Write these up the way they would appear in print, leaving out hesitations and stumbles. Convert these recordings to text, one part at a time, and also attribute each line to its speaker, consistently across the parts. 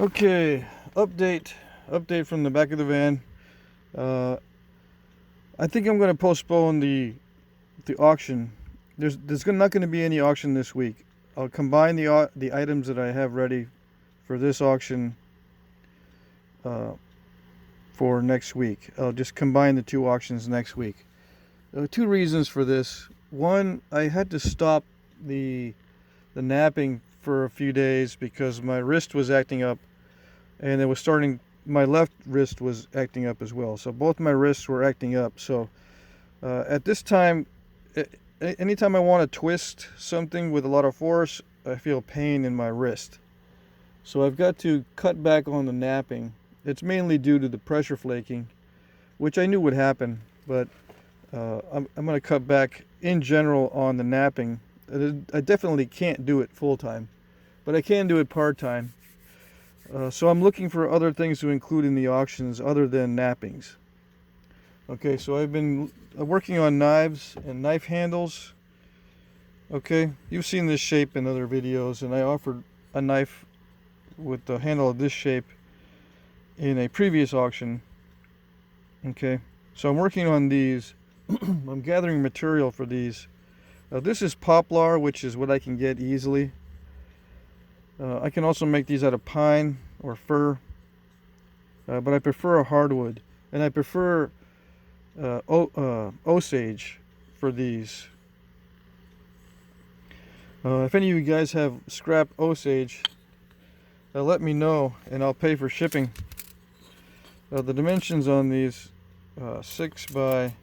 Speaker 1: Okay, update from the back of the van. I think I'm going to postpone the auction. There's not going to be any auction this week. I'll combine the items that I have ready for this auction for next week. I'll just combine the two auctions next week. There are two reasons for this. One, I had to stop the napping for a few days because my wrist was acting up, and it was starting. My left wrist was acting up as well. So both my wrists were acting up. So at this time, anytime I want to twist something with a lot of force, I feel pain in my wrist. So I've got to cut back on the napping. It's mainly due to the pressure flaking, which I knew would happen, but I'm going to cut back in general on the napping. I definitely can't do it full time, but I can do it part time. So I'm looking for other things to include in the auctions other than nappings. Okay, so I've been working on knives and knife handles. Okay, you've seen this shape in other videos, and I offered a knife with the handle of this shape in a previous auction. Okay, so I'm working on these. I'm gathering material for these. This is poplar, which is what I can get easily. I can also make these out of pine or fir, but I prefer a hardwood, and I prefer Osage for these. If any of you guys have scrap Osage, let me know and I'll pay for shipping. The dimensions on these 6 by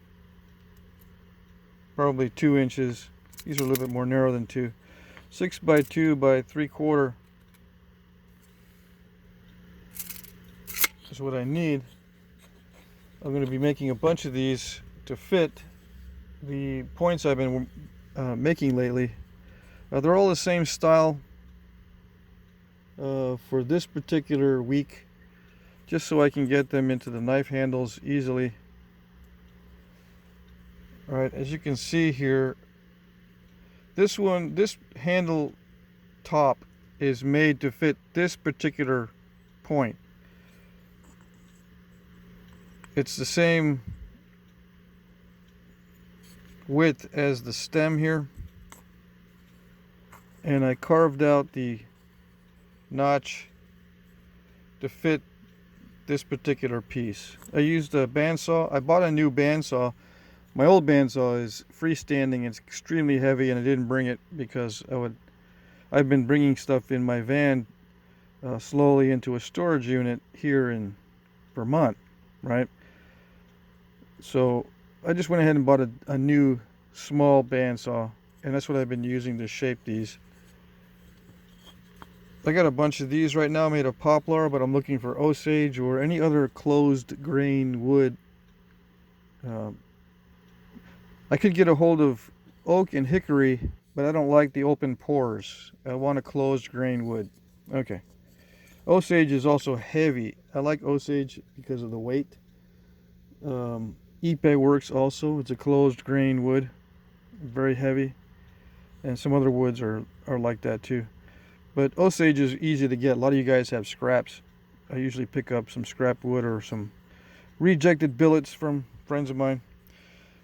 Speaker 1: probably 2 inches. These are a little bit more narrow than 2. 6 by 2 by 3/4 is what I need. I'm going to be making a bunch of these to fit the points I've been making lately. They're all the same style for this particular week, just so I can get them into the knife handles easily. Alright, as you can see here, this handle top is made to fit this particular point. It's the same width as the stem here, and I carved out the notch to fit this particular piece. I used a bandsaw. I bought a new bandsaw. My old bandsaw is freestanding. It's extremely heavy, and I didn't bring it because I've been bringing stuff in my van slowly into a storage unit here in Vermont, right? So I just went ahead and bought a new small bandsaw, and that's what I've been using to shape these. I got a bunch of these right now made of poplar, but I'm looking for Osage or any other closed grain wood. I could get a hold of oak and hickory, but I don't like the open pores. I want a closed grain wood. Okay. Osage is also heavy. I like Osage because of the weight. Ipe works also. It's a closed grain wood, very heavy, and some other woods are like that too. But Osage is easy to get. A lot of you guys have scraps. I usually pick up some scrap wood or some rejected billets from friends of mine.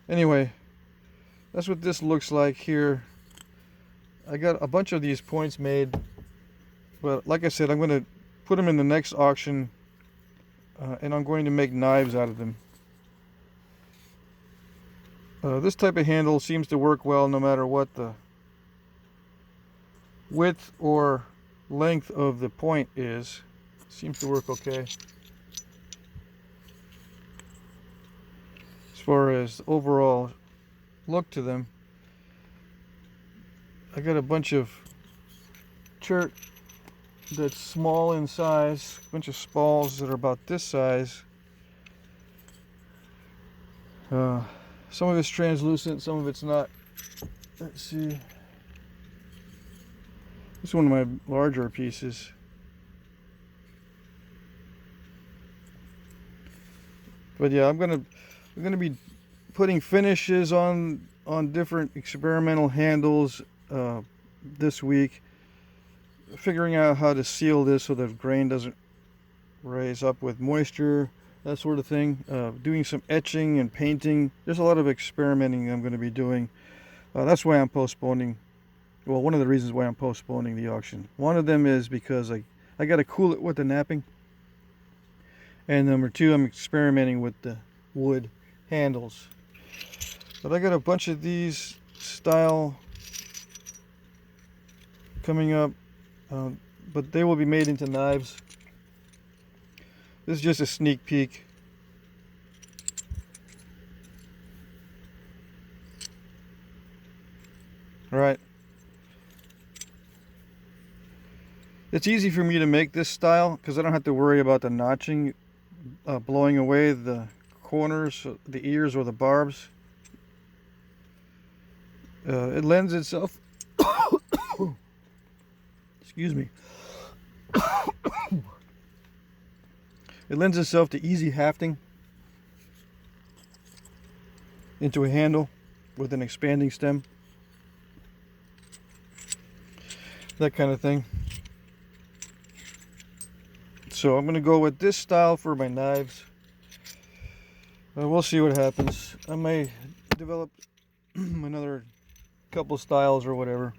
Speaker 1: Anyway, that's what this looks like here. I got a bunch of these points made, but like I said, I'm going to put them in the next auction, and I'm going to make knives out of them. This type of handle seems to work well no matter what the width or length of the point is. Seems to work okay. As far as the overall look to them, I got a bunch of chert that's small in size, a bunch of spalls that are about this size. Some of it's translucent, some of it's not. Let's see. This is one of my larger pieces. But yeah, I'm gonna be putting finishes on different experimental handles this week. Figuring out how to seal this so the grain doesn't raise up with moisture, that sort of thing. Doing some etching and painting. There's a lot of experimenting I'm going to be doing. That's why I'm postponing. Well, one of the reasons why I'm postponing the auction. One of them is because I got to cool it with the napping. And number two, I'm experimenting with the wood handles. But I got a bunch of these style coming up, but they will be made into knives. This is just a sneak peek. All right. It's easy for me to make this style because I don't have to worry about the notching blowing away the corners, the ears, or the barbs. It lends itself excuse me. It lends itself to easy hafting into a handle with an expanding stem, that kind of thing. So I'm going to go with this style for my knives. We'll see what happens. I may develop another couple styles or whatever.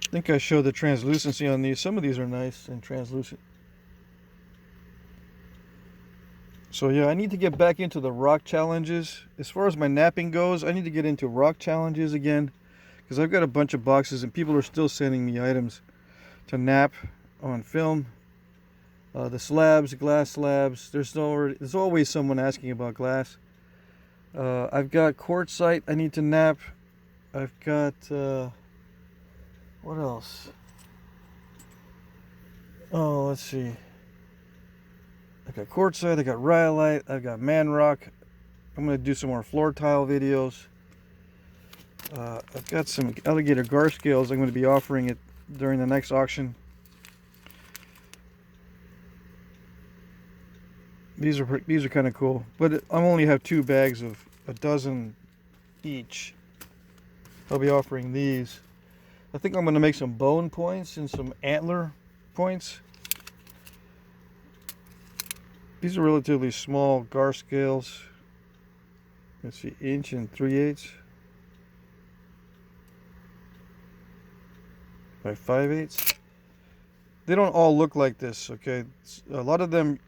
Speaker 1: I think I showed the translucency on these. Some of these are nice and translucent. So yeah, I need to get back into the rock challenges. As far as my napping goes, I need to get into rock challenges again, because I've got a bunch of boxes and people are still sending me items to nap on film. The slabs, glass slabs. There's always someone asking about glass. I've got quartzite I need to nap. I've got what else? Oh, let's see. I've got quartzite, I got rhyolite, I've got man rock. I'm going to do some more floor tile videos. I've got some alligator gar scales. I'm going to be offering it during the next auction. These are kind of cool, but I only have 2 bags of a dozen each. I'll be offering these. I think I'm going to make some bone points and some antler points. These are relatively small gar scales. Let's see, 1 3/8 by 5/8. They don't all look like this, okay? A lot of them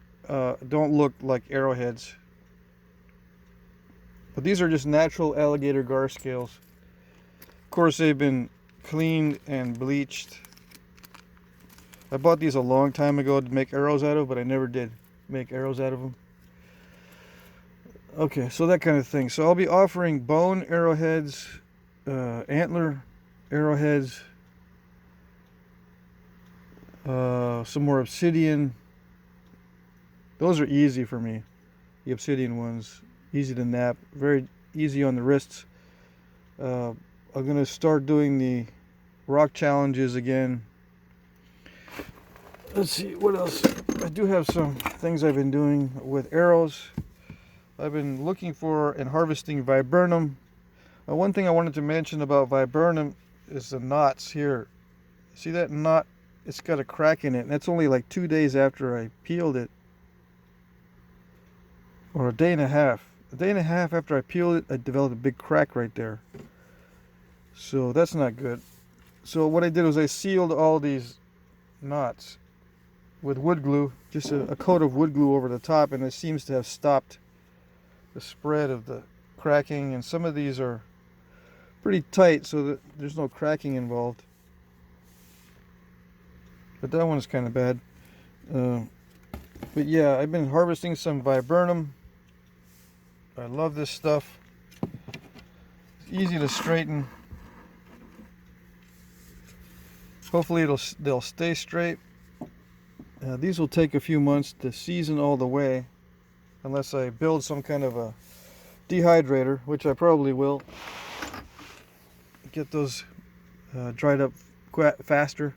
Speaker 1: don't look like arrowheads. But these are just natural alligator gar scales. Of course, they've been cleaned and bleached. I bought these a long time ago to make arrows out of, but I never did make arrows out of them. Okay, so that kind of thing. So I'll be offering bone arrowheads, antler arrowheads, some more obsidian. Those are easy for me. The obsidian ones, easy to nap, very easy on the wrists. I'm going to start doing the rock challenges again. Let's see, what else? I do have some things I've been doing with arrows. I've been looking for and harvesting viburnum. One thing I wanted to mention about viburnum is the knots here. See that knot? It's got a crack in it, and that's only like 2 days after I peeled it. Or a day and a half. A day and a half after I peeled it, I developed a big crack right there. So that's not good. So what I did was I sealed all these knots with wood glue, just a coat of wood glue over the top, and it seems to have stopped the spread of the cracking. And some of these are pretty tight so that there's no cracking involved. But that one's kind of bad. But yeah, I've been harvesting some viburnum. I love this stuff. It's easy to straighten. Hopefully they'll stay straight. These will take a few months to season all the way, unless I build some kind of a dehydrator, which I probably will. Get those dried up faster.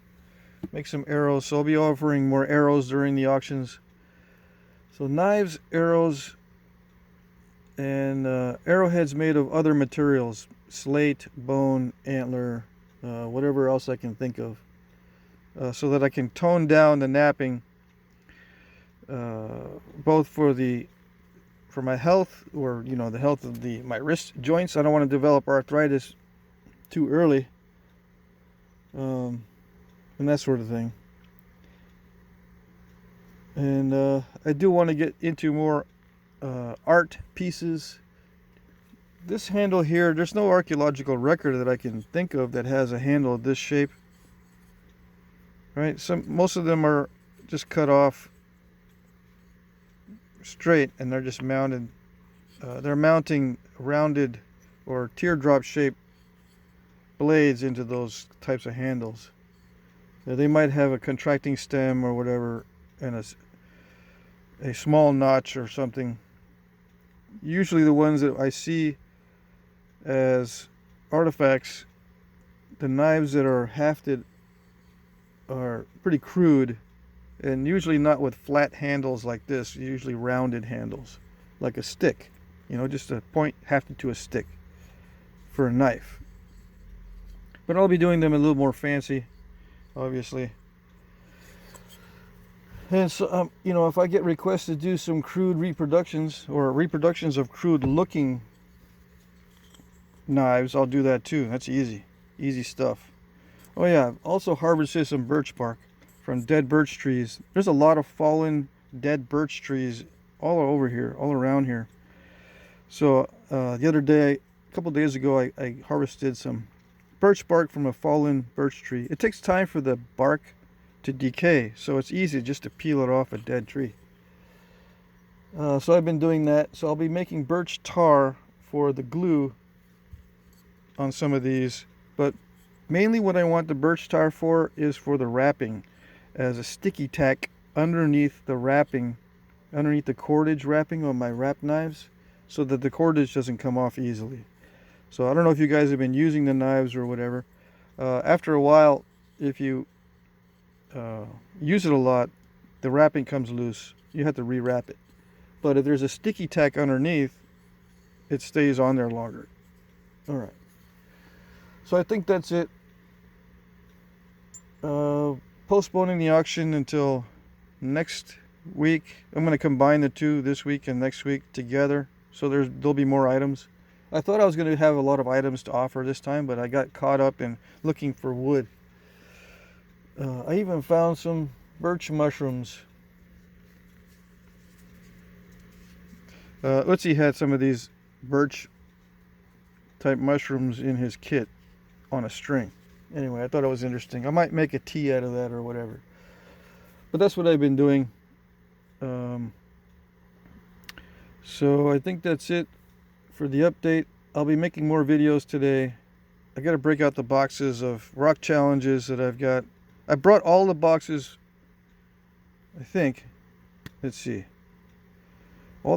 Speaker 1: Make some arrows. So I'll be offering more arrows during the auctions. So knives, arrows, and arrowheads made of other materials. Slate, bone, antler, whatever else I can think of. so that I can tone down the napping, both for my health, or the health of my wrist joints. I don't want to develop arthritis too early, and that sort of thing. And I do want to get into more art pieces. This handle here, there's no archaeological record that I can think of that has a handle of this shape. Right? Most of them are just cut off straight, and they're just mounted. They're mounting rounded or teardrop shaped blades into those types of handles. They might have a contracting stem or whatever, and a small notch or something. Usually the ones that I see as artifacts, the knives that are hafted are pretty crude, and usually not with flat handles like this, usually rounded handles, like a stick, just a point hafted to a stick for a knife. But I'll be doing them a little more fancy, obviously. And so, if I get requests to do some crude reproductions, or reproductions of crude looking knives, I'll do that too. That's easy stuff. Oh yeah, I've also harvested some birch bark from dead birch trees. There's a lot of fallen dead birch trees all over here, all around here. So the other day, a couple days ago, I harvested some birch bark from a fallen birch tree. It takes time for the bark to decay, so it's easy just to peel it off a dead tree. So I've been doing that. So I'll be making birch tar for the glue on some of these, but mainly what I want the birch tar for is for the wrapping, as a sticky tack underneath the wrapping, underneath the cordage wrapping on my wrap knives, so that the cordage doesn't come off easily. So I don't know if you guys have been using the knives or whatever. After a while, if you use it a lot, the wrapping comes loose. You have to rewrap it. But if there's a sticky tack underneath, it stays on there longer. All right. So I think that's it. Postponing the auction until next week. I'm going to combine the two, this week and next week, together, so there'll be more items. I thought I was going to have a lot of items to offer this time, but I got caught up in looking for wood. I even found some birch mushrooms. Utsi had some of these birch type mushrooms in his kit on a string. Anyway, I thought it was interesting. I might make a tea out of that or whatever. But that's what I've been doing. So I think that's it for the update. I'll be making more videos today. I got to break out the boxes of rock challenges that I've got. I brought all the boxes, I think. Let's see. I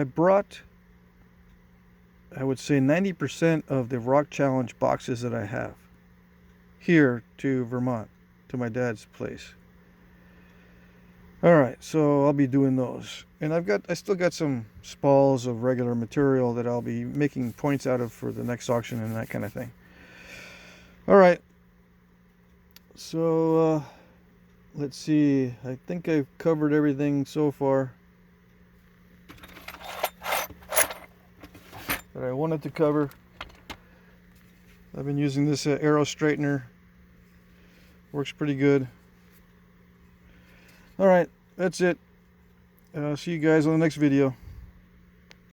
Speaker 1: brought, I would say 90% of the rock challenge boxes that I have here to Vermont, to my dad's place. All right, so I'll be doing those. And I still got some spalls of regular material that I'll be making points out of for the next auction and that kind of thing. All right. So let's see. I think I've covered everything so far that I wanted to cover. I've been using this arrow straightener. Works pretty good. All right, that's it. See you guys on the next video.